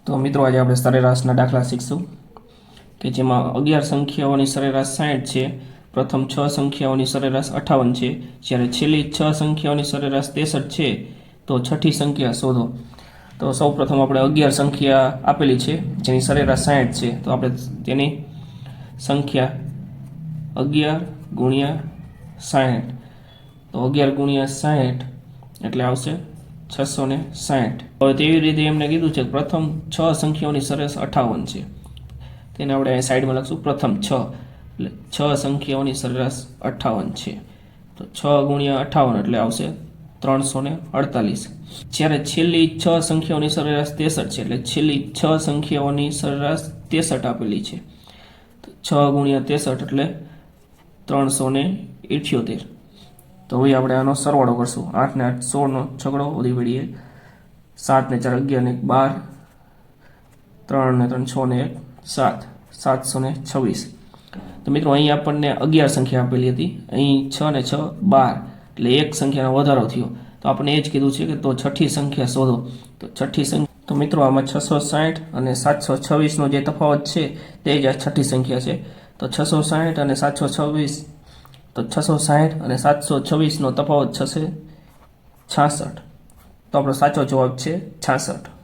તો મિત્રો આજે આપણે સરેરાશના દાખલા શીખશું કે જેમાં 11 સંખ્યાઓની સરેરાશ 60 છે, પ્રથમ 6 સંખ્યાઓની સરેરાશ 58 છે, જ્યારે છેલ્લી 6 સંખ્યાઓની સરેરાશ 63 છે, તો છઠ્ઠી સંખ્યા શોધો। તો સૌપ્રથમ આપણે 11 સંખ્યા આપેલી છે જેની સરેરાશ 60 છે, તો આપણે તેની સંખ્યા 11 ગુણ્યા 60, તો 11 ગુણ્યા 60 એટલે આવશે 660। હવે તેવી રીતે એમને કીધું છે પ્રથમ 6 સંખ્યાઓની સરેરાશ 58 છે, તેને આપણે સાઈડમાં લખશું પ્રથમ 6 એટલે 6 સંખ્યાઓની સરેરાશ 58 છે, તો 6 ગુણ્યા 58 એટલે આવશે 348। જ્યારે છેલ્લી 6 સંખ્યાઓની સરેરાશ 63 છે, એટલે છેલ્લી 6 સંખ્યાઓની સરેરાશ 63 આપેલી છે, તો 6 ગુણ્યા 63 એટલે 378। તો હવે આપણે આનો સરવાળો કરશું। 8 ને 8 16નો છગડો ઉધી પડીએ, 7 ને 4 11 ને 12, 3 ને 3 6 ને 1 7, 726। તો મિત્રો અહીં આપણને 11 સંખ્યા આપેલી હતી, અહીં 6 ને 6 12 એટલે એક સંખ્યાનો વધારો થયો, તો આપણે એ જ કીધું છે કે તો છઠ્ઠી સંખ્યા શોધો। તો છઠ્ઠી સંખ્યા, તો મિત્રો આમાં 660 અને 726નો જે તફાવત છે તે જ આ છઠ્ઠી સંખ્યા છે। તો 660 અને 726, તો 660 અને 726નો તફાવત થશે 66, તો આપણો સાચો જવાબ છે 66।